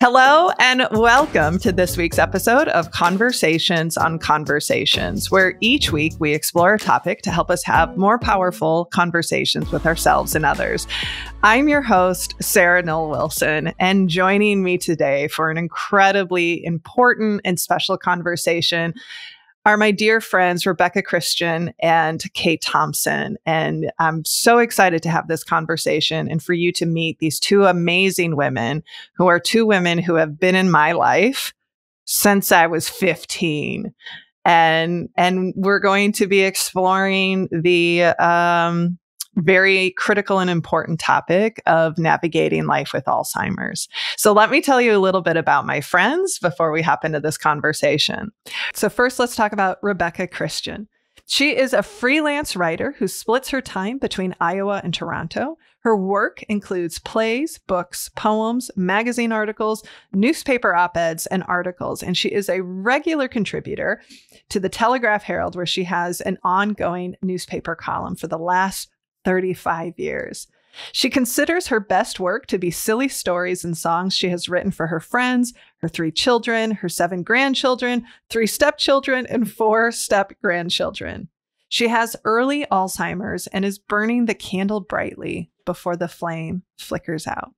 Hello and welcome to this week's episode of Conversations on Conversations, where each week we explore a topic to help us have more powerful conversations with ourselves and others. I'm your host, Sarah Noll Wilson, and joining me today for an incredibly important and special conversation are my dear friends, Rebecca Christian and Kate Thompson. And I'm so excited to have this conversation and for you to meet these two amazing women who are two women who have been in my life since I was 15. And we're going to be exploring the very critical and important topic of navigating life with Alzheimer's. So let me tell you a little bit about my friends before we hop into this conversation. So first, let's talk about Rebecca Christian. She is a freelance writer who splits her time between Iowa and Toronto. Her work includes plays, books, poems, magazine articles, newspaper op-eds, and articles. And she is a regular contributor to the Telegraph Herald, where she has an ongoing newspaper column for the last 35 years. She considers her best work to be silly stories and songs she has written for her friends, her 3 children, her 7 grandchildren, 3 stepchildren, and 4 step-grandchildren. She has early Alzheimer's and is burning the candle brightly before the flame flickers out.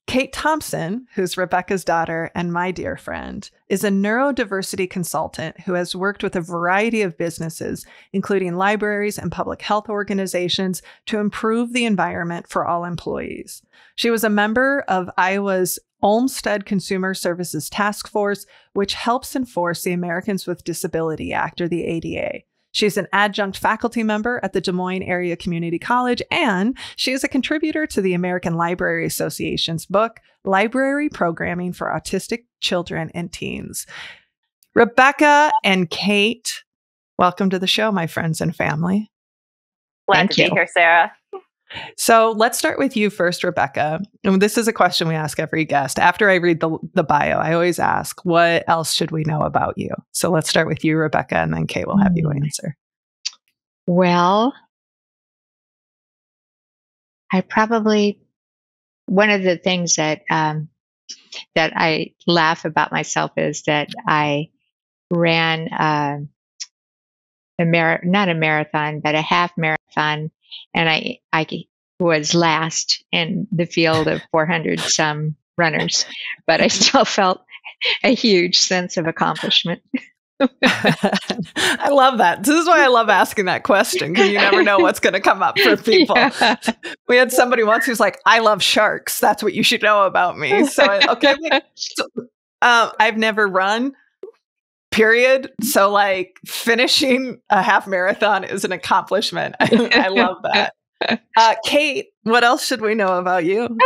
Kate Thompson, who's Rebecca's daughter and my dear friend, is a neurodiversity consultant who has worked with a variety of businesses, including libraries and public health organizations, to improve the environment for all employees. She was a member of Iowa's Olmsted Consumer Services Task Force, which helps enforce the Americans with Disability Act, or the ADA. She's an adjunct faculty member at the Des Moines Area Community College, and she is a contributor to the American Library Association's book, Library Programming for Autistic Children and Teens. Rebecca and Kate, welcome to the show, my friends and family. Glad to be here, Sarah. So let's start with you first, Rebecca. And this is a question we ask every guest. After I read the bio, I always ask, what else should we know about you? So let's start with you, Rebecca, and then Kate will have you answer. Well, one of the things that I laugh about myself is that I ran not a marathon, but a half marathon. And I was last in the field of 400 some runners, but I still felt a huge sense of accomplishment. I love that. This is why I love asking that question, because you never know what's going to come up for people. Yeah. We had somebody once who's like, I love sharks. That's what you should know about me. So, I've never run. Period. So finishing a half marathon is an accomplishment. I love that. Kate, what else should we know about you?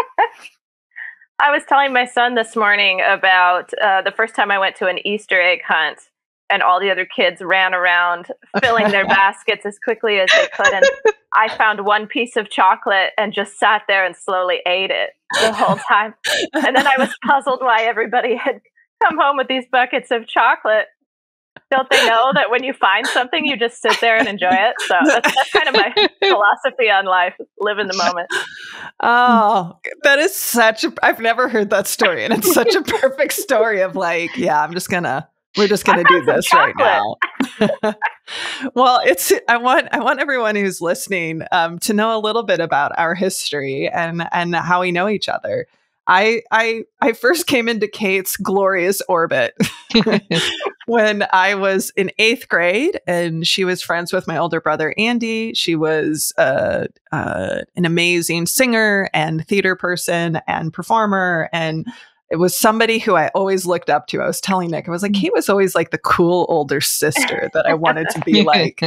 I was telling my son this morning about the first time I went to an Easter egg hunt, and all the other kids ran around filling their baskets as quickly as they could. And I found one piece of chocolate and just sat there and slowly ate it the whole time. And then I was puzzled why everybody had come home with these buckets of chocolate. Don't they know that when you find something, you just sit there and enjoy it? So that's kind of my philosophy on life. Live in the moment. Oh, that is I've never heard that story. And it's such a perfect story of we're just going to do this right now. Well, I want everyone who's listening to know a little bit about our history and how we know each other. I first came into Kate's glorious orbit when I was in 8th grade, and she was friends with my older brother, Andy. She was an amazing singer and theater person and performer, and it was somebody who I always looked up to. I was telling Nick, I was like, Kate was always like the cool older sister that I wanted to be like.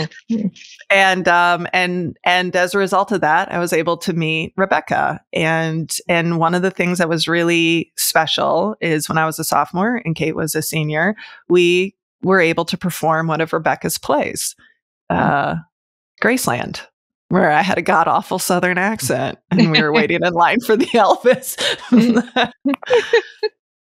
And as a result of that, I was able to meet Rebecca. And one of the things that was really special is when I was a sophomore and Kate was a senior, we were able to perform one of Rebecca's plays, Graceland, where I had a god-awful Southern accent and we were waiting in line for the Elvis.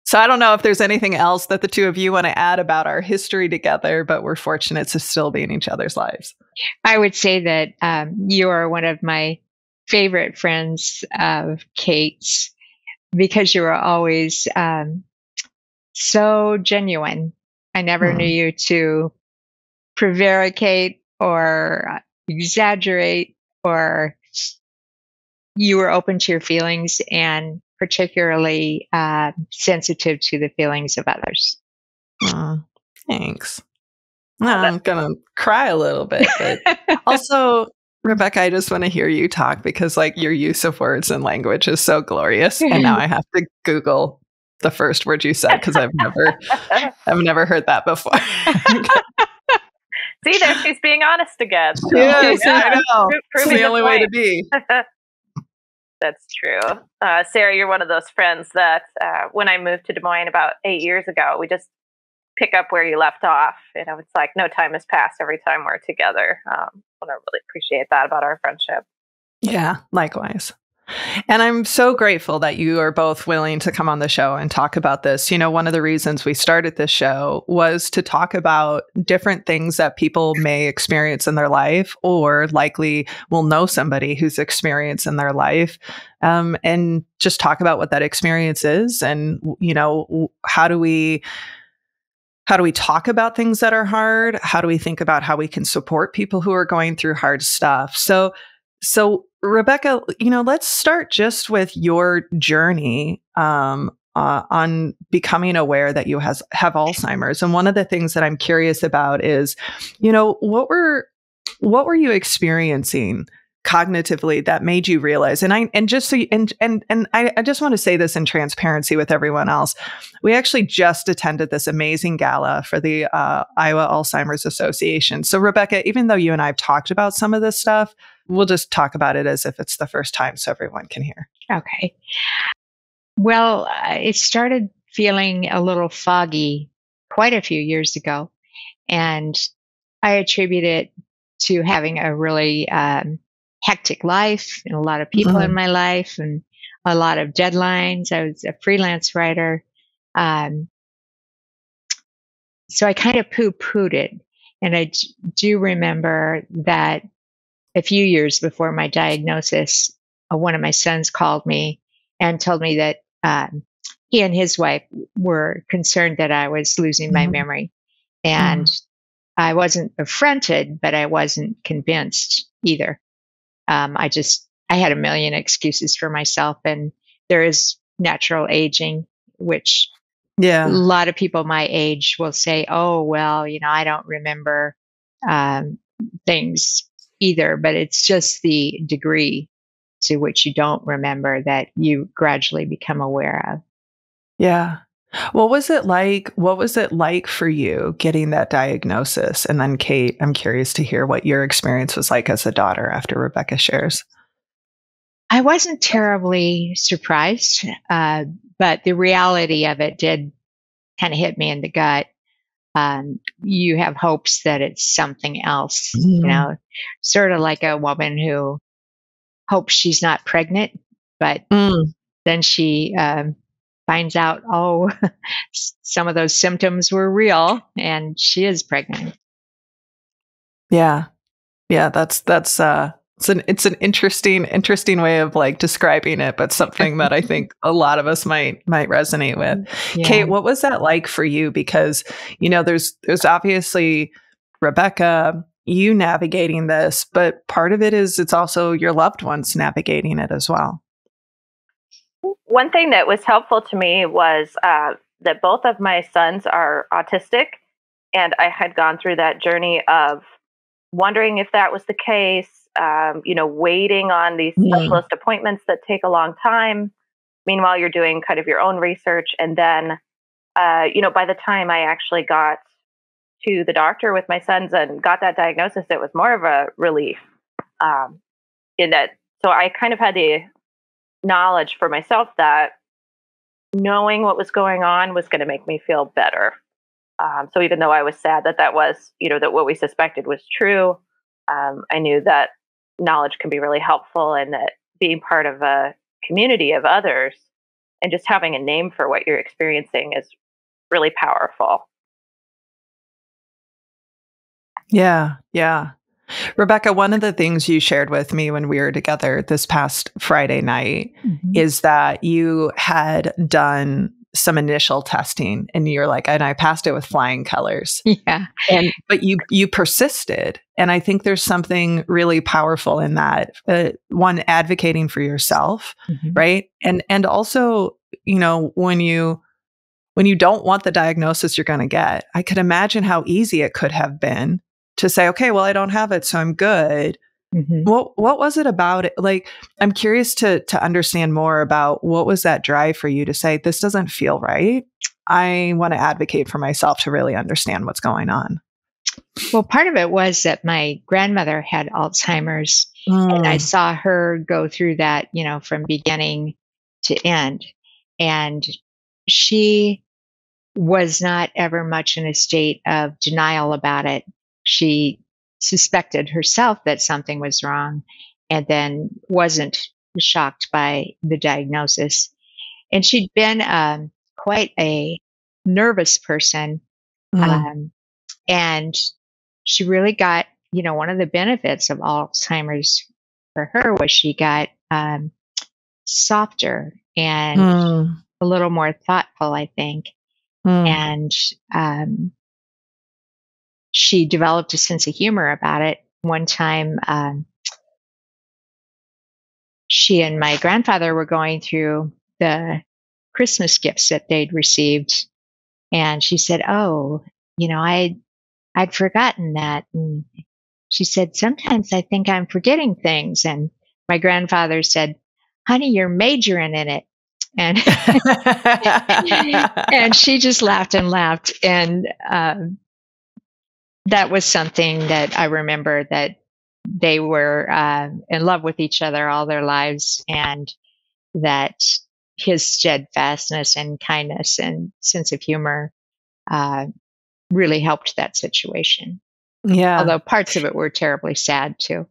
So I don't know if there's anything else that the two of you want to add about our history together, but we're fortunate to still be in each other's lives. I would say that you are one of my favorite friends of Kate's because you were always so genuine. I never knew you to prevaricate or exaggerate, or you were open to your feelings and particularly sensitive to the feelings of others. Thanks. No, I'm going to cry a little bit, but also, Rebecca, I just want to hear you talk because like your use of words and language is so glorious. And now I have to Google the first word you said because I've never heard that before. See, there she's being honest again. So, yes, I know. It's the only way to be. That's true. Sarah, you're one of those friends that when I moved to Des Moines about 8 years ago, we just pick up where you left off. You know, it's like no time has passed every time we're together. I really appreciate that about our friendship. Yeah, likewise. And I'm so grateful that you are both willing to come on the show and talk about this. You know, one of the reasons we started this show was to talk about different things that people may experience in their life or likely will know somebody who's experienced in their life, and just talk about what that experience is. And, you know, how do we talk about things that are hard? How do we think about how we can support people who are going through hard stuff? So Rebecca, you know, let's start just with your journey on becoming aware that you have Alzheimer's. And one of the things that I'm curious about is, you know, what were you experiencing cognitively that made you realize? And I just want to say this in transparency with everyone else. We actually just attended this amazing gala for the Iowa Alzheimer's Association. So Rebecca, even though you and I have talked about some of this stuff, we'll just talk about it as if it's the first time so everyone can hear. Okay. Well, it started feeling a little foggy quite a few years ago. And I attribute it to having a really hectic life and a lot of people in my life and a lot of deadlines. I was a freelance writer. So I kind of poo-pooed it. And I do remember that a few years before my diagnosis, one of my sons called me and told me that he and his wife were concerned that I was losing my memory. And I wasn't affronted, but I wasn't convinced either. I had a million excuses for myself, and there is natural aging, which a lot of people my age will say, oh, well, you know, I don't remember things either, but it's just the degree to which you don't remember that you gradually become aware of. Yeah. What was it like? What was it like for you getting that diagnosis? And then Kate, I'm curious to hear what your experience was like as a daughter after Rebecca shares. I wasn't terribly surprised, but the reality of it did kind of hit me in the gut. You have hopes that it's something else, you know, sort of like a woman who hopes she's not pregnant, but then she finds out, oh, some of those symptoms were real and she is pregnant. Yeah. Yeah. It's an interesting way of like describing it, but something that I think a lot of us might resonate with. Yeah. Kate, what was that like for you? Because, you know, there's obviously Rebecca, you navigating this, but part of it is it's also your loved ones navigating it as well. One thing that was helpful to me was that both of my sons are autistic, and I had gone through that journey of wondering if that was the case, you know, waiting on these specialist appointments that take a long time. Meanwhile, you're doing kind of your own research. And then, you know, by the time I actually got to the doctor with my sons and got that diagnosis, it was more of a relief in that. So I kind of had the knowledge for myself that knowing what was going on was going to make me feel better. So even though I was sad that was, you know, that what we suspected was true, I knew that knowledge can be really helpful, and that being part of a community of others and just having a name for what you're experiencing is really powerful. Yeah. Yeah. Rebecca, one of the things you shared with me when we were together this past Friday night is that you had done some initial testing and you're like, and I passed it with flying colors. Yeah. But you persisted. And I think there's something really powerful in that. One, advocating for yourself, right? And also, when you don't want the diagnosis you're going to get, I could imagine how easy it could have been to say, okay, well, I don't have it, so I'm good. What was it about it? Like, I'm curious to understand more about what was that drive for you to say, this doesn't feel right. I want to advocate for myself to really understand what's going on. Well, part of it was that my grandmother had Alzheimer's, and I saw her go through that, from beginning to end. And she was not ever much in a state of denial about it. She suspected herself that something was wrong and then wasn't shocked by the diagnosis. And she'd been quite a nervous person. And she really got, one of the benefits of Alzheimer's for her was she got softer and a little more thoughtful, I think. And she developed a sense of humor about it. One time, she and my grandfather were going through the Christmas gifts that they'd received. And she said, oh, I'd forgotten that. And she said, sometimes I think I'm forgetting things. And my grandfather said, honey, you're majoring in it. And and she just laughed and laughed. And that was something that I remember, that they were in love with each other all their lives, and that his steadfastness and kindness and sense of humor really helped that situation. Yeah. Although parts of it were terribly sad too.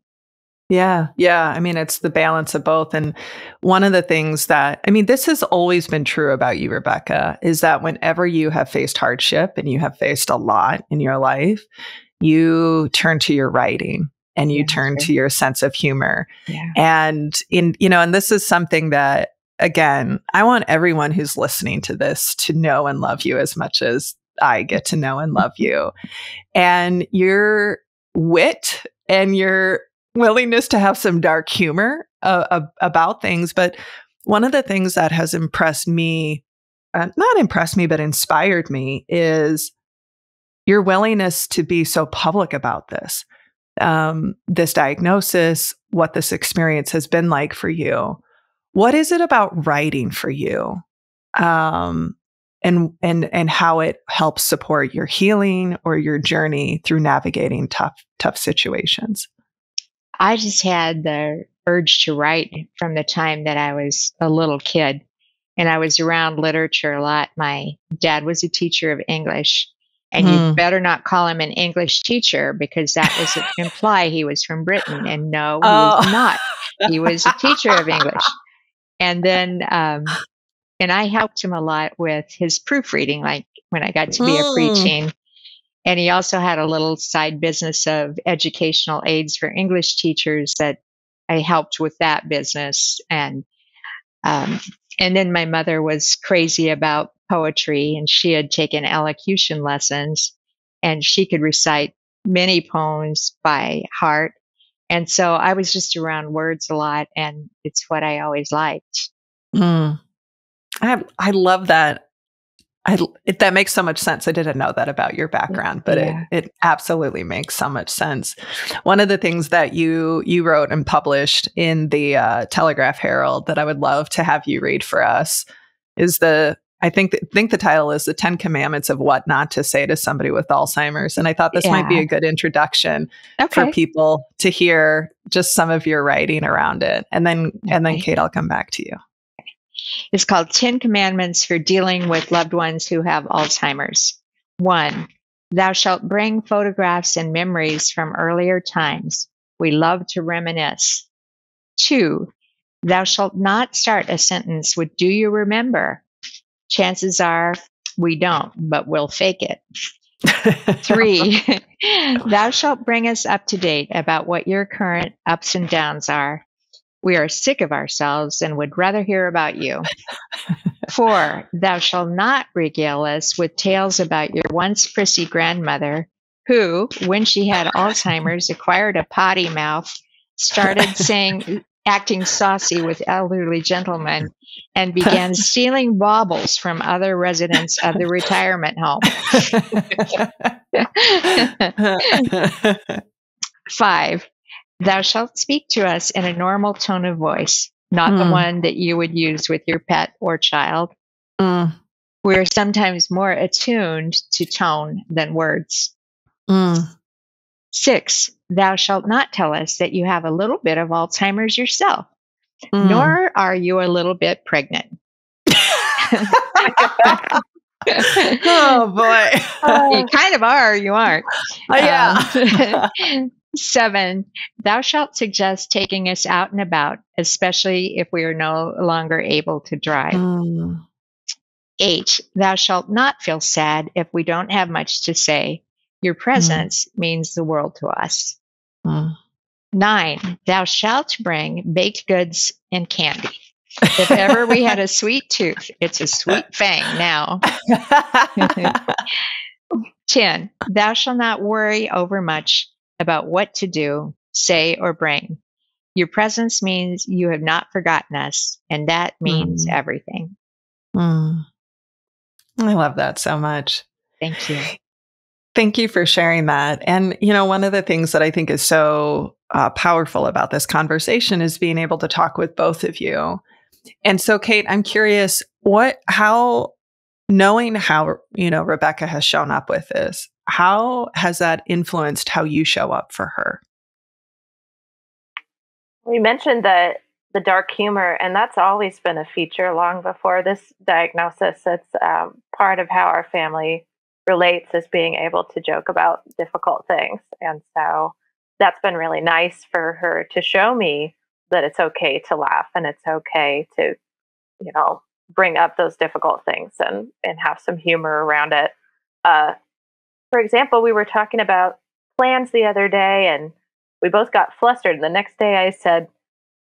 Yeah. Yeah. I mean, it's the balance of both. And one of the things that, this has always been true about you, Rebecca, is that whenever you have faced hardship and you have faced a lot in your life, you turn to your writing and you turn to your sense of humor. Yeah. And and this is something that, again, I want everyone who's listening to this to know and love you as much as I get to know and love you. And your wit and your willingness to have some dark humor about things. But one of the things that has impressed me, not impressed me, but inspired me, is your willingness to be so public about this. This diagnosis, what this experience has been like for you. What is it about writing for you? And how it helps support your healing or your journey through navigating tough situations? I just had the urge to write from the time that I was a little kid, and I was around literature a lot. My dad was a teacher of English, and you better not call him an English teacher, because that would imply he was from Britain. And no, he was not. He was a teacher of English. And then, and I helped him a lot with his proofreading, like when I got to be a preteen. And he also had a little side business of educational aids for English teachers that I helped with that business. And then my mother was crazy about poetry, and she had taken elocution lessons, and she could recite many poems by heart. And so I was just around words a lot, and it's what I always liked. I love that. That makes so much sense. I didn't know that about your background, but it absolutely makes so much sense. One of the things that you wrote and published in the Telegraph Herald that I would love to have you read for us is I think the title is The 10 Commandments of What Not to Say to Somebody with Alzheimer's. And I thought this might be a good introduction for people to hear just some of your writing around it. And then Kate, I'll come back to you. It's called 10 Commandments for Dealing with Loved Ones Who Have Alzheimer's. 1, thou shalt bring photographs and memories from earlier times. We love to reminisce. 2, Thou shalt not start a sentence with "Do you remember?" Chances are we don't, but we'll fake it. 3, thou shalt bring us up to date about what your current ups and downs are. We are sick of ourselves and would rather hear about you. 4, thou shalt not regale us with tales about your once prissy grandmother, who, when she had Alzheimer's, acquired a potty mouth, started acting saucy with elderly gentlemen, and began stealing baubles from other residents of the retirement home. 5, thou shalt speak to us in a normal tone of voice, not the one that you would use with your pet or child. We are sometimes more attuned to tone than words. 6, thou shalt not tell us that you have a little bit of Alzheimer's yourself, nor are you a little bit pregnant. Oh, boy. You kind of are, you aren't. Yeah. 7, thou shalt suggest taking us out and about, especially if we are no longer able to drive. 8, thou shalt not feel sad if we don't have much to say. Your presence means the world to us. 9, thou shalt bring baked goods and candy. If ever we had a sweet tooth, it's a sweet fang now. 10, thou shalt not worry over much about what to do, say, or bring. Your presence means you have not forgotten us, and that means everything. I love that so much. Thank you. Thank you for sharing that. And, one of the things that I think is so powerful about this conversation is being able to talk with both of you. And so, Kate, I'm curious, knowing how, Rebecca has shown up with this, how has that influenced how you show up for her? We mentioned that the dark humor, and that's always been a feature long before this diagnosis. It's part of how our family relates, is being able to joke about difficult things. And so that's been really nice for her to show me that it's okay to laugh and it's okay to, bring up those difficult things and have some humor around it. For example, we were talking about plans the other day and we both got flustered. The next day I said,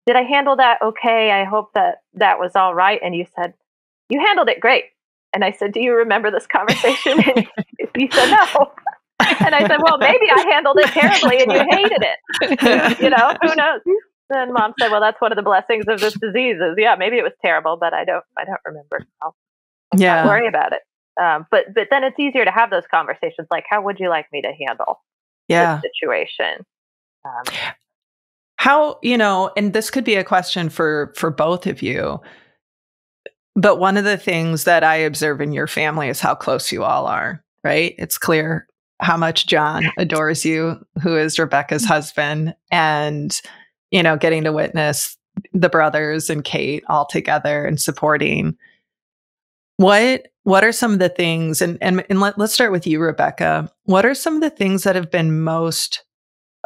"Did I handle that okay? I hope that was all right." And you said, "You handled it great." And I said, "Do you remember this conversation?" And you said, "No." And I said, "Well, maybe I handled it terribly and you hated it." Who knows? And Mom said, "Well, that's one of the blessings of this disease is, yeah, maybe it was terrible, but I don't remember. So let's not worry about it." But then it's easier to have those conversations. Like, how would you like me to handle this situation? How, and this could be a question for both of you. But one of the things that I observe in your family is how close you all are, right? It's clear how much John adores you, who is Rebecca's husband, and, getting to witness the brothers and Kate all together and supporting. What are some of the things, and let's start with you, Rebecca. What are some of the things that have been most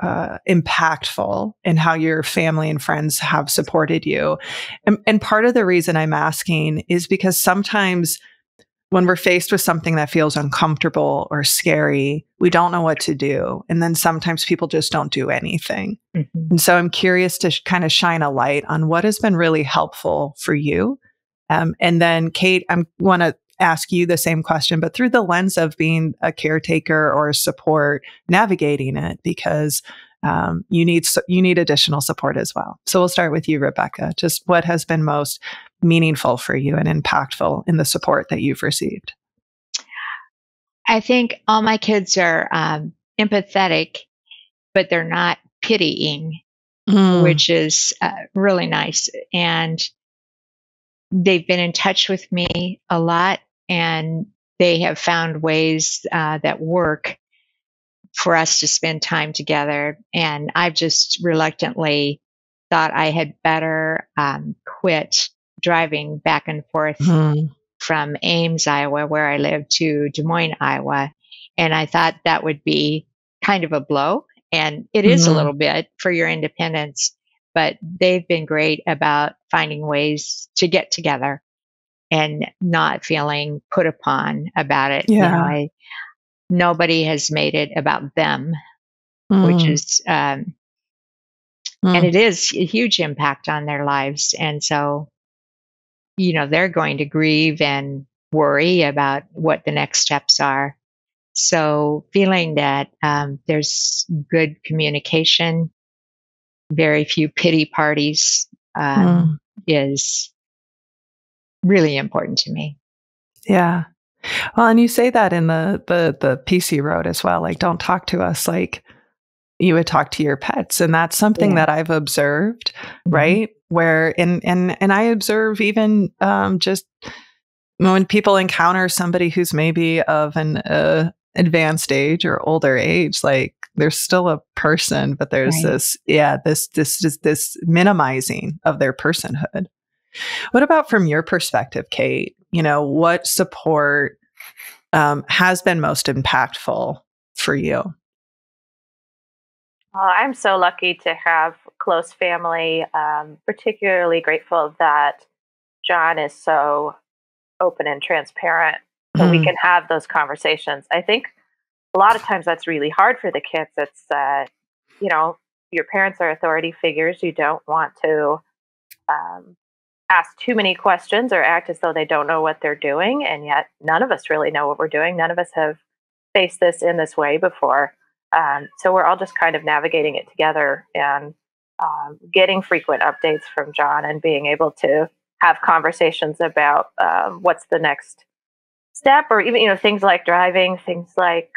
impactful in how your family and friends have supported you? And part of the reason I'm asking is because sometimes when we're faced with something that feels uncomfortable or scary, we don't know what to do. And then sometimes people just don't do anything. And so I'm curious to kind of shine a light on what has been really helpful for you. And then Kate, I want to ask you the same question, but through the lens of being a caretaker or a support, navigating it, because you need additional support as well. So we'll start with you, Rebecca. Just what has been most meaningful for you and impactful in the support that you've received? I think all my kids are empathetic, but they're not pitying, which is really nice. And they've been in touch with me a lot, and they have found ways that work for us to spend time together. And I've just reluctantly thought I had better quit driving back and forth from Ames, Iowa, where I live, to Des Moines, Iowa. And I thought that would be kind of a blow. And it is a little bit for your independence. but they've been great about finding ways to get together and not feeling put upon about it. Yeah. Nobody has made it about them, which Mm. is, and it is a huge impact on their lives. And so, they're going to grieve and worry about what the next steps are. So feeling that there's good communication, very few pity parties, is really important to me. Yeah. Well, and you say that in the piece you wrote as well, like, don't talk to us like you would talk to your pets. And that's something that I've observed, right? Where, and I observe even just when people encounter somebody who's maybe of an advanced age or older age, like there's still a person, but there's this minimizing of their personhood. What about from your perspective, Kate? What support has been most impactful for you? Well, I'm so lucky to have close family, particularly grateful that John is so open and transparent so we can have those conversations. I think a lot of times that's really hard for the kids. It's, your parents are authority figures. You don't want to ask too many questions or act as though they don't know what they're doing. And yet none of us really know what we're doing. None of us have faced this in this way before. So we're all just kind of navigating it together and getting frequent updates from John and being able to have conversations about what's the next step, or even, things like driving, things like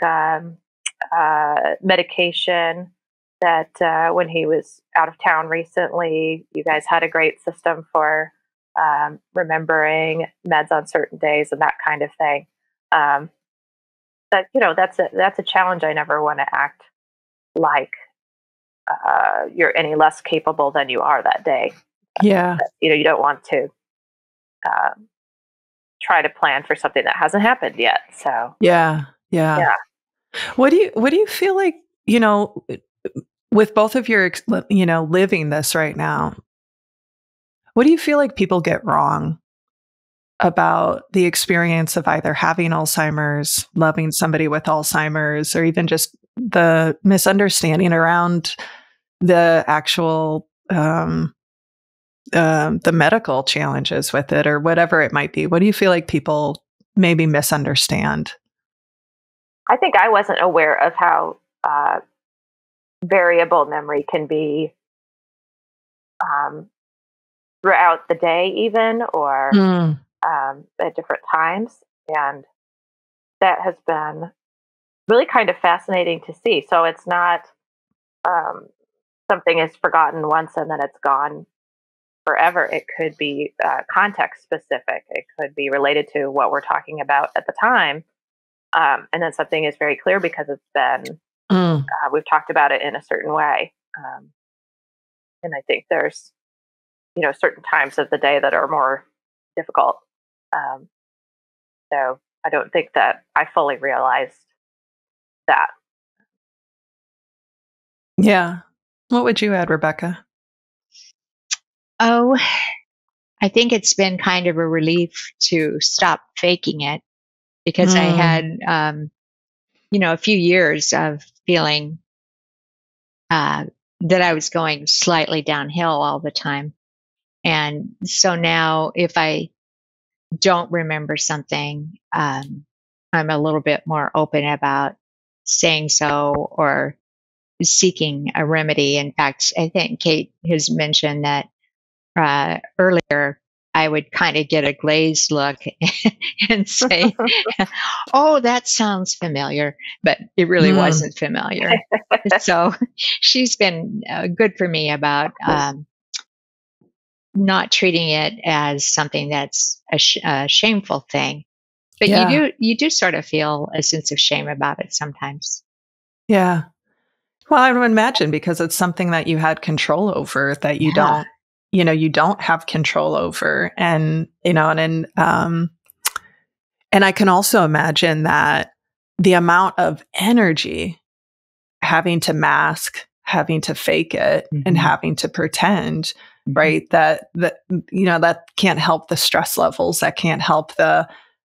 medication, that when he was out of town recently, you guys had a great system for remembering meds on certain days and that kind of thing. That's a challenge. I never want to act like you're any less capable than you are that day. Yeah. You don't want to try to plan for something that hasn't happened yet. So yeah. What do you feel like, with both of your, living this right now, what do you feel like people get wrong about the experience of either having Alzheimer's, loving somebody with Alzheimer's, or even just the misunderstanding around the actual, the medical challenges with it, or whatever it might be? What do you feel like people maybe misunderstand? I think I wasn't aware of how variable memory can be throughout the day, even, or at different times. And that has been really kind of fascinating to see. So it's not something is forgotten once and then it's gone forever. It could be context specific. It could be related to what we're talking about at the time. And then something is very clear because it's been, we've talked about it in a certain way. And I think there's, certain times of the day that are more difficult. So I don't think that I fully realized that. Yeah. What would you add, Rebecca? Oh, I think it's been kind of a relief to stop faking it, because I had, a few years of feeling that I was going slightly downhill all the time. And so now if I don't remember something, I'm a little bit more open about saying so or seeking a remedy. In fact, I think Kate has mentioned that earlier, I would kind of get a glazed look and say, oh, that sounds familiar, but it really wasn't familiar. So she's been good for me about not treating it as something that's a shameful thing. But you do sort of feel a sense of shame about it sometimes. Yeah. Well, I would imagine because it's something that you had control over that you don't, you don't have control over. And, and I can also imagine that the amount of energy having to mask, having to fake it Mm-hmm. and having to pretend, right? That can't help the stress levels. That can't help the,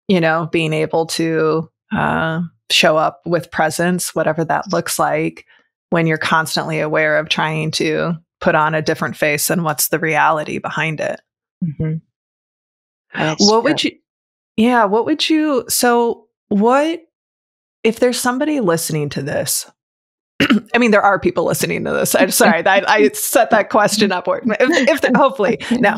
being able to show up with presence, whatever that looks like, when you're constantly aware of trying to put on a different face and what's the reality behind it. Mm-hmm. What if there's somebody listening to this? I mean, there are people listening to this. I'm sorry, I set that question up. Hopefully, now,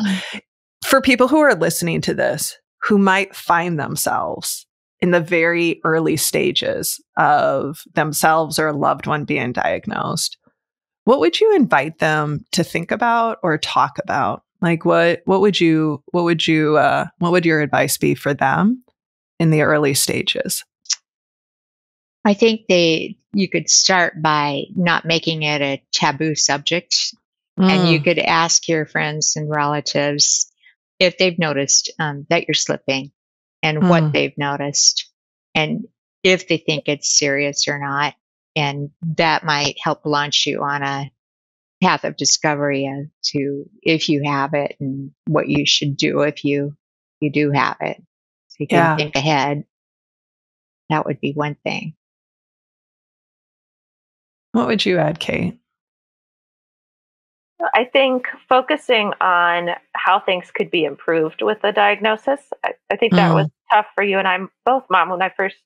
for people who are listening to this, who might find themselves in the very early stages of themselves or a loved one being diagnosed, what would you invite them to think about or talk about? Like, what would your advice be for them in the early stages? I think you could start by not making it a taboo subject. And you could ask your friends and relatives if they've noticed that you're slipping and what they've noticed and if they think it's serious or not. And that might help launch you on a path of discovery as to if you have it and what you should do if you do have it. So you can think ahead. That would be one thing. What would you add, Kate? I think focusing on how things could be improved with the diagnosis. I think that was tough for you and I both, Mom. When I first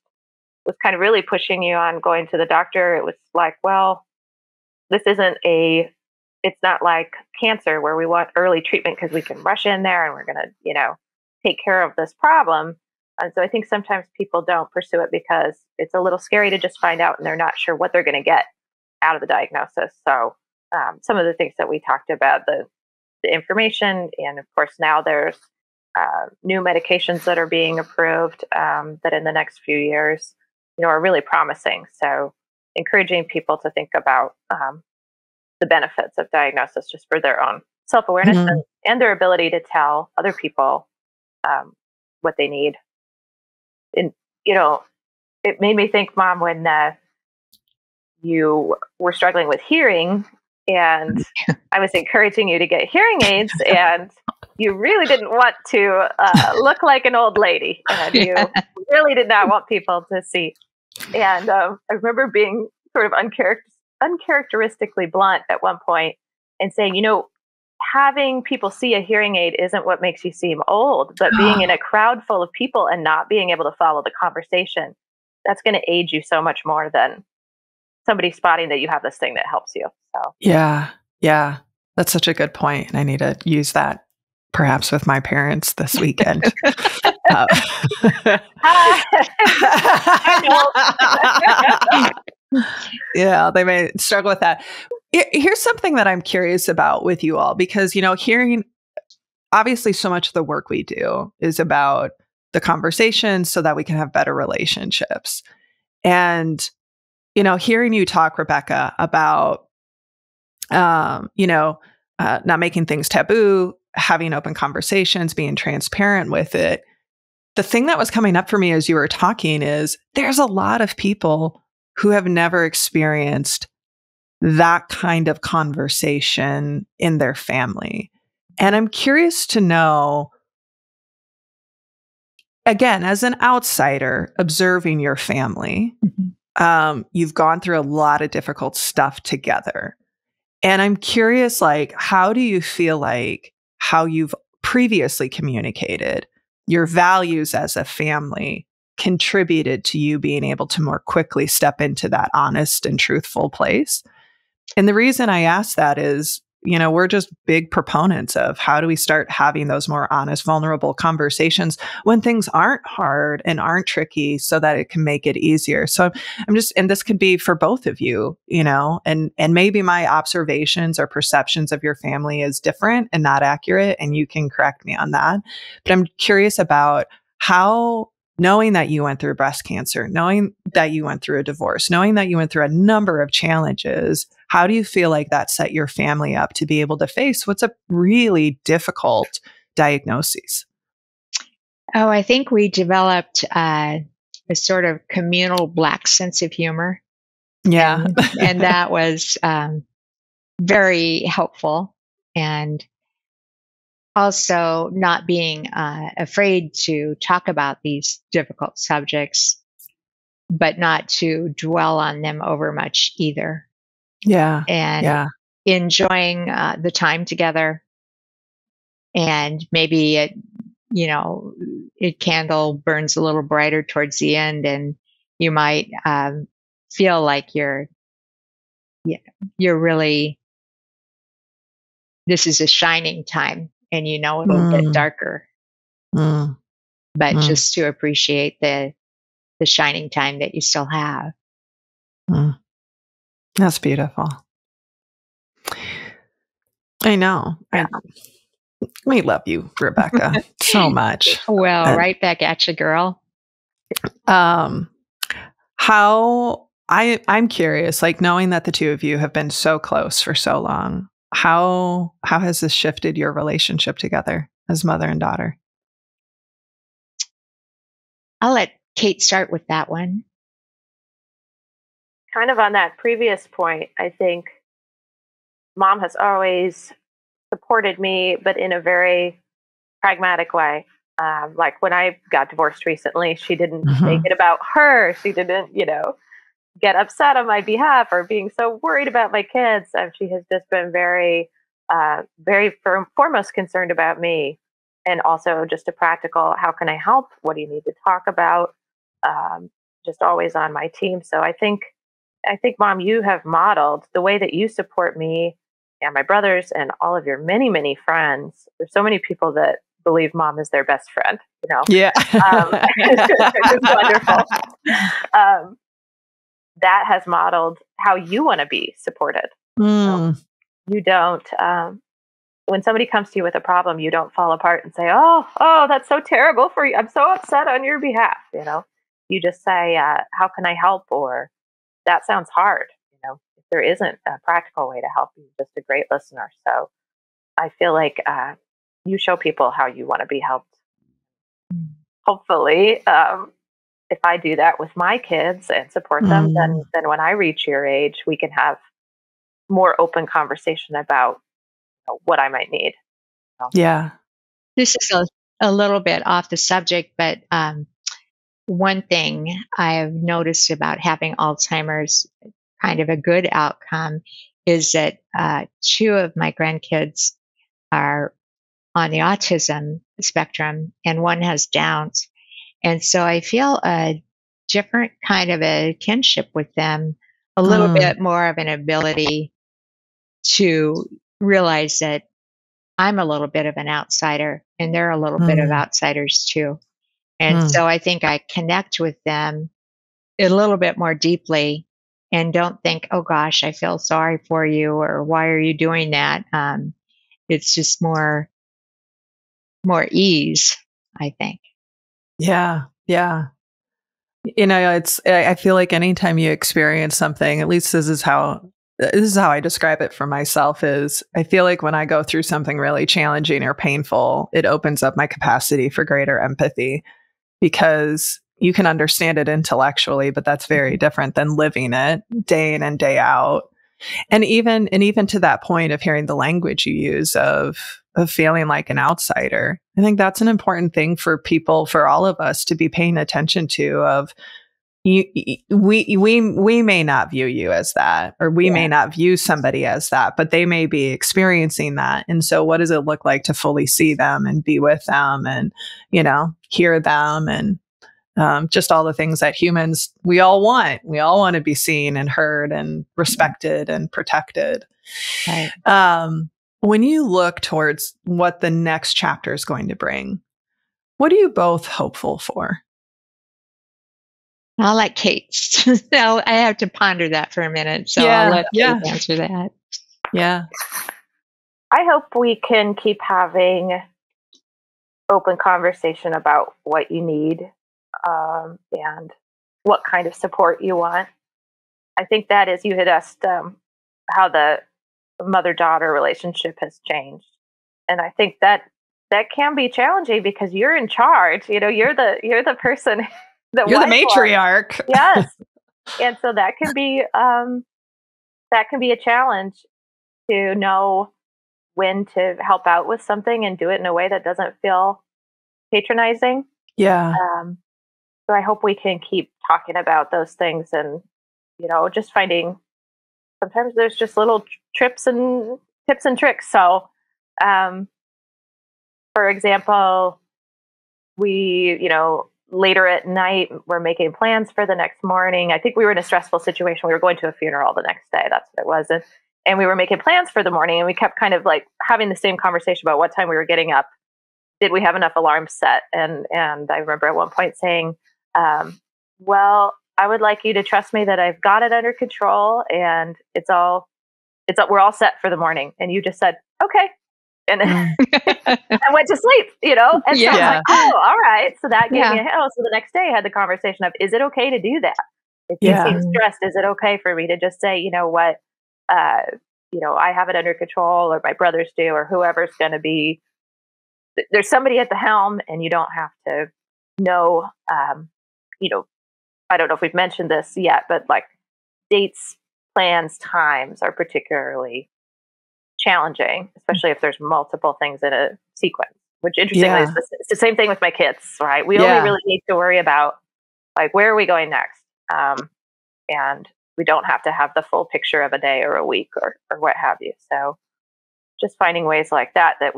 was kind of really pushing you on going to the doctor, it was like, well, it's not like cancer where we want early treatment because we can rush in there and we're going to, take care of this problem. And so I think sometimes people don't pursue it because it's a little scary to just find out and they're not sure what they're going to get out of the diagnosis. So some of the things that we talked about, the information, and of course now there's new medications that are being approved that in the next few years, are really promising. So encouraging people to think about the benefits of diagnosis just for their own self-awareness and their ability to tell other people what they need. And, it made me think, Mom, when you were struggling with hearing and I was encouraging you to get hearing aids and you really didn't want to look like an old lady and you really did not want people to see. And I remember being sort of uncharacteristically blunt at one point and saying, having people see a hearing aid isn't what makes you seem old, but being in a crowd full of people and not being able to follow the conversation, that's going to age you so much more than somebody spotting that you have this thing that helps you. So yeah, that's such a good point. And I need to use that perhaps with my parents this weekend. Yeah, they may struggle with that. Here's something that I'm curious about with you all, because, hearing, obviously so much of the work we do is about the conversations so that we can have better relationships. And, hearing you talk, Rebecca, about, not making things taboo, having open conversations, being transparent with it. The thing that was coming up for me as you were talking is there's a lot of people who have never experienced that kind of conversation in their family. And I'm curious to know, again, as an outsider observing your family, you've gone through a lot of difficult stuff together. And I'm curious, how do you feel like how you've previously communicated your values as a family contributed to you being able to more quickly step into that honest and truthful place? And the reason I ask that is, we're just big proponents of how do we start having those more honest, vulnerable conversations when things aren't hard and aren't tricky so that it can make it easier. So and this could be for both of you, and maybe my observations or perceptions of your family is different and not accurate, and you can correct me on that. But I'm curious about how, knowing that you went through breast cancer, knowing that you went through a divorce, knowing that you went through a number of challenges, how do you feel like that set your family up to be able to face what's a really difficult diagnosis? Oh, I think we developed a sort of communal Black sense of humor. Yeah. And that was very helpful, and also not being afraid to talk about these difficult subjects, but not to dwell on them over much either. Yeah. And Yeah. enjoying the time together. And maybe it candle burns a little brighter towards the end, and you might feel like you're really, this is a shining time, and it'll get Mm, darker, mm, but mm, just to appreciate the shining time that you still have. mm. That's beautiful. I know. We love you, Rebecca, so much. Well, And, right back at you, girl. um, I'm curious, like knowing that the two of you have been so close for so long, how has this shifted your relationship together as mother and daughter? I'll let Kate start with that one. Kind of on that previous point, I think mom has always supported me, but in a very pragmatic way. Like when I got divorced recently, she didn't make Mhm. it about her. She didn't, get upset on my behalf or being so worried about my kids. She has just been very, very foremost concerned about me, and also just a practical. How can I help? What do you need to talk about? Um, just always on my team. So I think, Mom, you have modeled the way that you support me and my brothers and all of your many, many friends. There's so many people that believe Mom is their best friend. Yeah. It's wonderful. Um, that has modeled how you want to be supported. Mm, You don't. When somebody comes to you with a problem, you don't fall apart and say, "Oh, that's so terrible for you. I'm so upset on your behalf." You just say, "How can I help?" Or that sounds hard. If there isn't a practical way to help, you just a great listener. So I feel like you show people how you want to be helped. Hopefully, if I do that with my kids and support them, mm, then when I reach your age, we can have more open conversation about what I might need. So, yeah. This is a little bit off the subject, but one thing I've noticed about having Alzheimer's, kind of a good outcome, is that two of my grandkids are on the autism spectrum, and one has Downs. And so I feel a different kind of a kinship with them, a little Mm, bit more of an ability to realize that I'm a little bit of an outsider and they're a little bit of mm, outsiders too. And mm. so I think I connect with them a little bit more deeply and don't think, oh gosh, I feel sorry for you or why are you doing that? It's just more ease, I think. Yeah. Yeah. I feel like anytime you experience something, at least this is how I describe it for myself, is I feel like when I go through something really challenging or painful, it opens up my capacity for greater empathy, because you can understand it intellectually, but that's very different than living it day in and day out. And even to that point of hearing the language you use of feeling like an outsider, I think that's an important thing for people, for all of us to be paying attention to. Of we may not view you as that, or we Yeah. may not view somebody as that, but they may be experiencing that. And so what does it look like to fully see them and be with them and hear them, and just all the things that humans, we all want to be seen and heard and respected and protected. Right. When you look towards what the next chapter is going to bring, what are you both hopeful for? I'll let Kate. So I have to ponder that for a minute. So I'll Yeah, let Kate yeah, answer that. yeah. I hope we can keep having open conversation about what you need, and what kind of support you want. I think that is, you had asked how the mother-daughter relationship has changed, and I think that can be challenging because you're in charge. You're the person, the You're the wise one. matriarch. Yes, and so that can be a challenge. to know when to help out with something and do it in a way that doesn't feel patronizing. Yeah. So I hope we can keep talking about those things and, just finding sometimes there's just little tips and tricks. So, for example, we, later at night, we're making plans for the next morning. I think we were in a stressful situation. We were going to a funeral the next day. That's what it was. And we were making plans for the morning, and we kept kind of like having the same conversation about what time we were getting up. Did we have enough alarms set? And I remember at one point saying, well, I would like you to trust me that I've got it under control and we're all set for the morning. And you just said, okay. And then I went to sleep, And so I was like, oh, all right. So that gave me so the next day I had the conversation of, is it okay to do that? If you seem stressed, is it okay for me to just say, you know what, I have it under control, or my brothers do, or whoever's going to be, there's somebody at the helm, and you don't have to know, I don't know if we've mentioned this yet, but like dates, plans, times are particularly challenging, especially if there's multiple things in a sequence, which interestingly is the same thing with my kids, right? We only really need to worry about like, where are we going next? And we don't have to have the full picture of a day or a week or what have you. So just finding ways like that that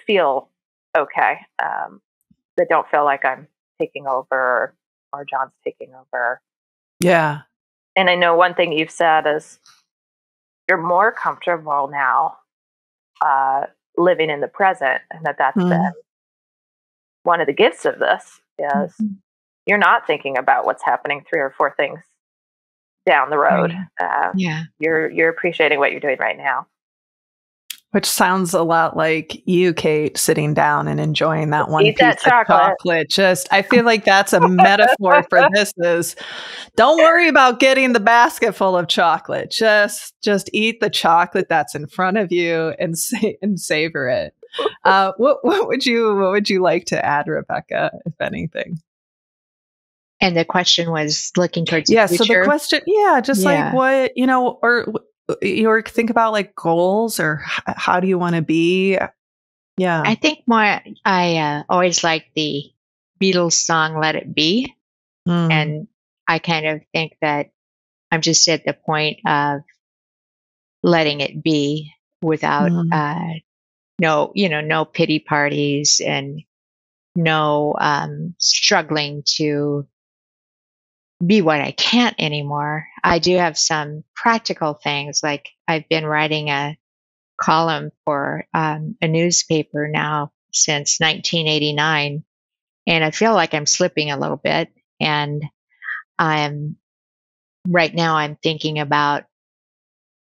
feel okay, that don't feel like I'm taking over or John's taking over. Yeah. And I know one thing you've said is you're more comfortable now living in the present, and that's been one of the gifts of this is you're not thinking about what's happening 3 or 4 things down the road. You're appreciating what you're doing right now. Which sounds a lot like you, Kate, sitting down and enjoying that one piece of chocolate. I feel like that's a metaphor for this is, don't worry about getting the basket full of chocolate. Just eat the chocolate that's in front of you and savor it. What would you like to add, Rebecca, if anything? And the question was looking towards the future. So the question, like what, or you think about like goals or how do you want to be? Yeah. I think more, I always like the Beatles song, Let It Be. And I kind of think that I'm just at the point of letting it be without, no pity parties and no struggling to be what I can't anymore. I do have some practical things, like I've been writing a column for a newspaper now since 1989, and I feel like I'm slipping a little bit. And right now I'm thinking about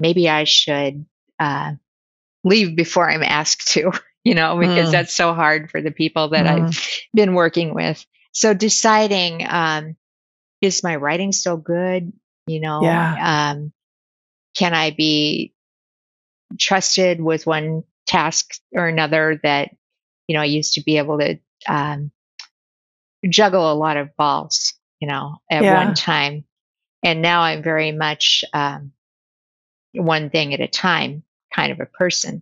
maybe I should leave before I'm asked to, because that's so hard for the people that I've been working with. So deciding, is my writing still good? Can I be trusted with one task or another that, I used to be able to juggle a lot of balls, at one time. And now I'm very much one thing at a time kind of a person.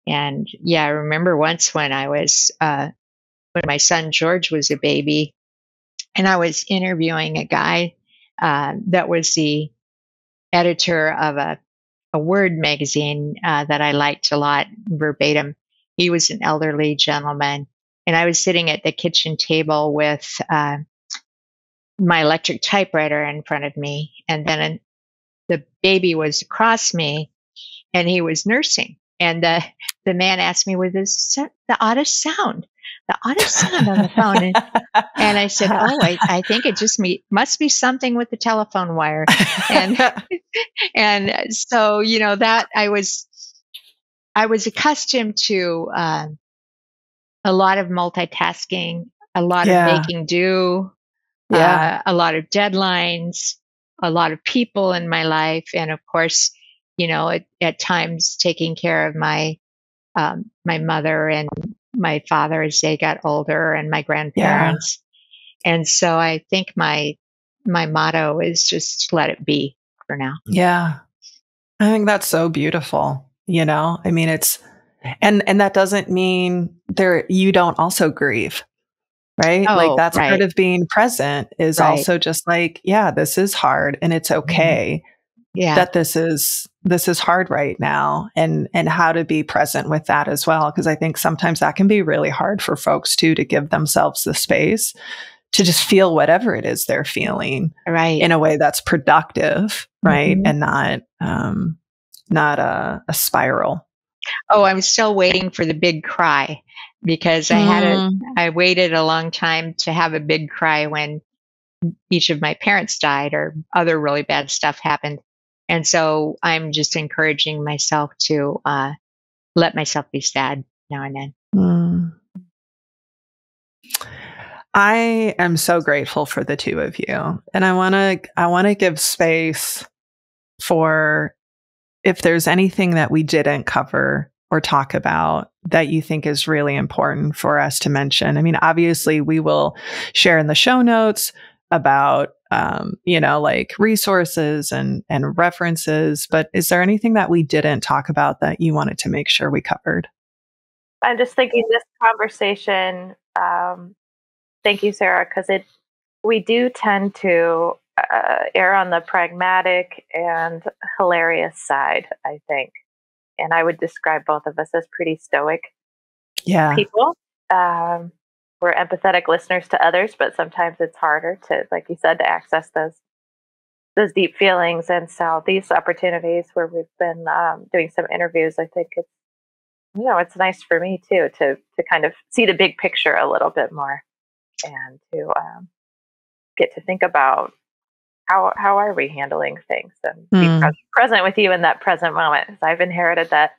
And I remember once when I was, when my son George was a baby, and I was interviewing a guy that was the editor of a Word magazine that I liked a lot, verbatim. He was an elderly gentleman, and I was sitting at the kitchen table with my electric typewriter in front of me, and then the baby was across me, and he was nursing. And the man asked me, "Was this the oddest sound on the phone?" And I said, "Oh, I think it just must be something with the telephone wire." And so, that I was accustomed to a lot of multitasking, a lot of making do, a lot of deadlines, a lot of people in my life, and of course, at times taking care of my mother and my father as they got older, and my grandparents. And so I think my motto is just let it be for now. Yeah. I think that's so beautiful. I mean, and that doesn't mean you don't also grieve, right? Like Oh, that's part right, of being present is right. also just like, yeah, this is hard and it's Mhm. okay Yeah, that this is hard right now, and how to be present with that as well. Cause I think sometimes that can be really hard for folks too, to give themselves the space to just feel whatever it is they're feeling right. in a way that's productive, right? Mhm. And not a spiral. Oh, I'm still waiting for the big cry because Mm, I waited a long time to have a big cry when each of my parents died or other really bad stuff happened. And so I'm just encouraging myself to let myself be sad now and then. mm. I am so grateful for the two of you. And I want to give space for if there's anything that we didn't cover or talk about that you think is really important for us to mention. I mean, obviously, we will share in the show notes about, like resources and references. But is there anything that we didn't talk about that you wanted to make sure we covered? I'm just thinking this conversation. Thank you, Sarah, because we do tend to err on the pragmatic and hilarious side, I think. And I would describe both of us as pretty stoic Yeah. people. Um, we're empathetic listeners to others, but sometimes it's harder to, like you said, to access those deep feelings. And so these opportunities where we've been doing some interviews, I think it's nice for me too to kind of see the big picture a little bit more and to get to think about how are we handling things and be Mm. present with you in that present moment. 'Cause I've inherited that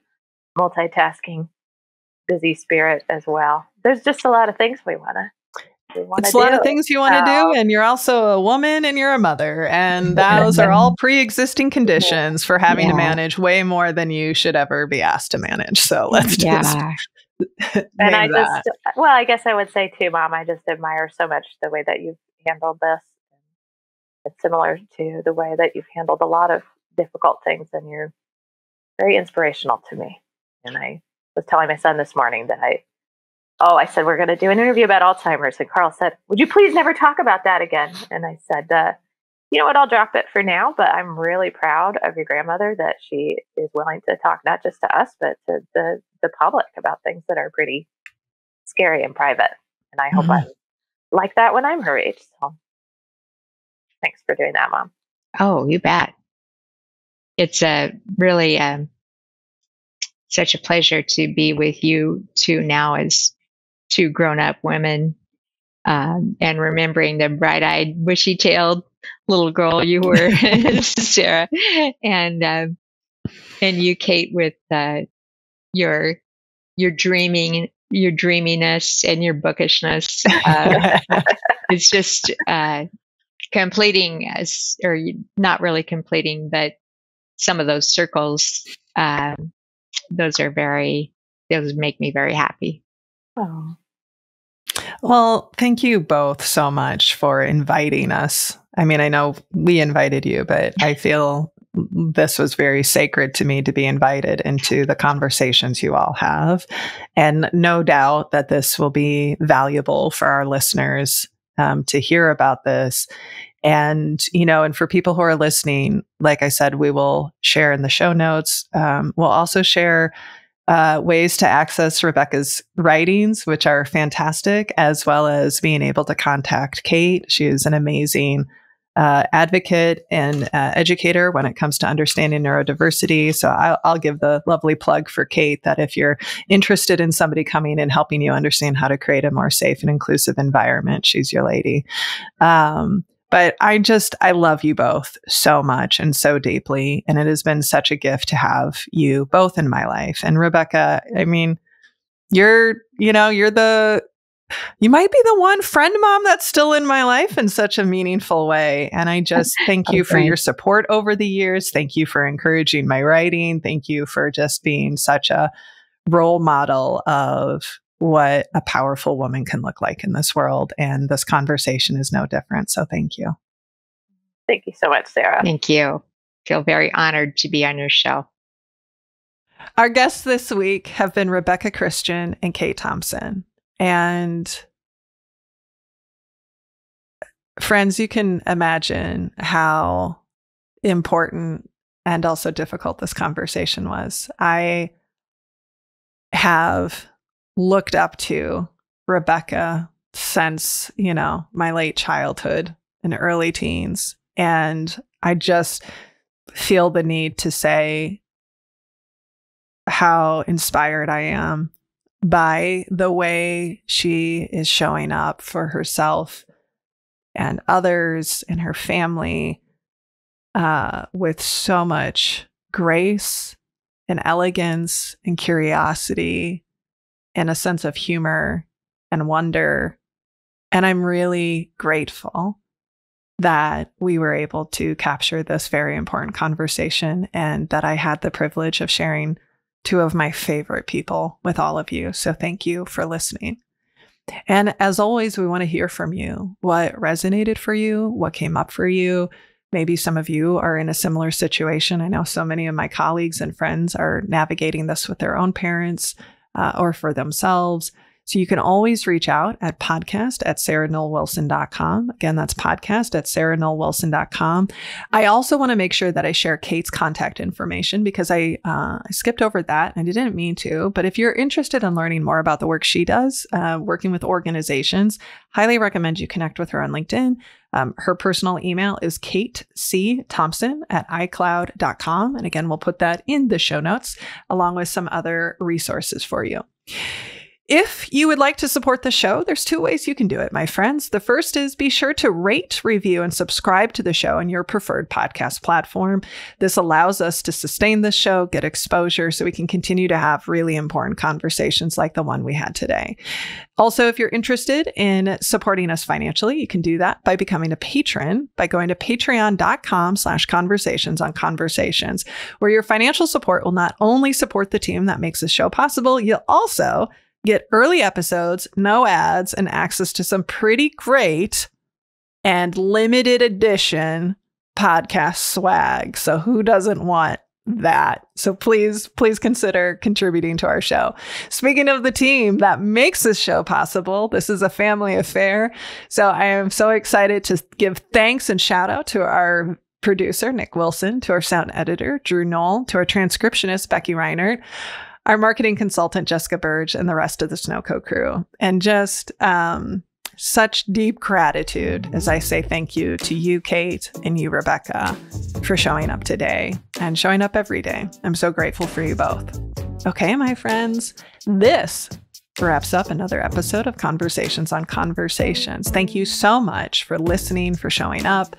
multitasking, busy spirit as well. There's just a lot of things we want to It's a lot do. of things you want to do, So and you're also a woman and you're a mother, and those are all Mhm. pre-existing conditions for having to Yeah. manage way more than you should ever be asked to manage. So let's just Yeah. and name that. I guess I would say too, Mom, I just admire so much the way that you've handled this. It's similar to the way that you've handled a lot of difficult things, and you're very inspirational to me. And I was telling my son this morning that I said, we're going to do an interview about Alzheimer's. And Carl said, would you please never talk about that again? And I said, you know what, I'll drop it for now, but I'm really proud of your grandmother that she is willing to talk not just to us, but to the public about things that are pretty scary and private. And I hope I'm Mhm. like that when I'm her age. So thanks for doing that, Mom. Oh, you bet. It's a really such a pleasure to be with you two now as two grown up women, and remembering the bright eyed, bushy tailed little girl you were, Sarah, and you, Kate, with your your dreaminess and your bookishness. It's just completing us, or not really completing, but some of those circles. Those are those make me very happy. Oh, Well, thank you both so much for inviting us. I mean, I know we invited you, but I feel this was very sacred to me to be invited into the conversations you all have. And no doubt that this will be valuable for our listeners to hear about this. And, and for people who are listening, like I said, we will share in the show notes. We'll also share ways to access Rebecca's writings, which are fantastic, as well as being able to contact Kate. She is an amazing advocate and educator when it comes to understanding neurodiversity. So I'll give the lovely plug for Kate that if you're interested in somebody coming and helping you understand how to create a more safe and inclusive environment, she's your lady. But I love you both so much and so deeply. And it has been such a gift to have you both in my life. And Rebecca, I mean, you might be the one friend mom that's still in my life in such a meaningful way. And I just thank Oh, you for your thanks. support over the years. Thank you for encouraging my writing. Thank you for just being such a role model of what a powerful woman can look like in this world. And this conversation is no different. So thank you. thank you so much, Sarah. Thank you. feel very honored to be on your show. Our guests this week have been Rebecca Christian and Kate Thompson. And friends, you can imagine how important and also difficult this conversation was. I have looked up to Rebecca since, my late childhood and early teens. And I just feel the need to say how inspired I am by the way she is showing up for herself and others and her family with so much grace and elegance and curiosity and a sense of humor and wonder. And I'm really grateful that we were able to capture this very important conversation and that I had the privilege of sharing two of my favorite people with all of you. So thank you for listening. And as always, we want to hear from you. What resonated for you? What came up for you? Maybe some of you are in a similar situation. I know so many of my colleagues and friends are navigating this with their own parents or for themselves. So you can always reach out at podcast@sarahnollwilson.com. Again, that's podcast@sarahnollwilson.com. I also want to make sure that I share Kate's contact information because I skipped over that. I didn't mean to, but if you're interested in learning more about the work she does, working with organizations, highly recommend you connect with her on LinkedIn. Her personal email is katecthompson@icloud.com. And again, we'll put that in the show notes along with some other resources for you. If you would like to support the show, there's two ways you can do it, my friends. The first is be sure to rate, review, and subscribe to the show on your preferred podcast platform. This allows us to sustain this show, get exposure, so we can continue to have really important conversations like the one we had today. Also, if you're interested in supporting us financially, you can do that by becoming a patron by going to patreon.com/conversations on conversations, where your financial support will not only support the team that makes this show possible, you'll also get early episodes, no ads, and access to some pretty great and limited edition podcast swag. So who doesn't want that? So please consider contributing to our show. Speaking of the team that makes this show possible, this is a family affair. So I am so excited to give thanks and shout out to our producer, Nick Wilson, to our sound editor, Drew Knoll, to our transcriptionist, Becky Reinert, our marketing consultant, Jessica Burge, and the rest of the Snowco crew. And just such deep gratitude as I say thank you to you, Kate, and you, Rebecca, for showing up today and showing up every day. I'm so grateful for you both. Okay, my friends, this wraps up another episode of Conversations on Conversations. Thank you so much for listening, for showing up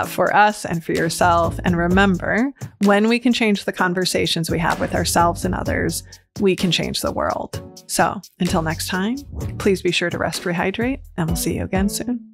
for us and for yourself. And remember, when we can change the conversations we have with ourselves and others, we can change the world. So until next time, please be sure to rest, rehydrate, and we'll see you again soon.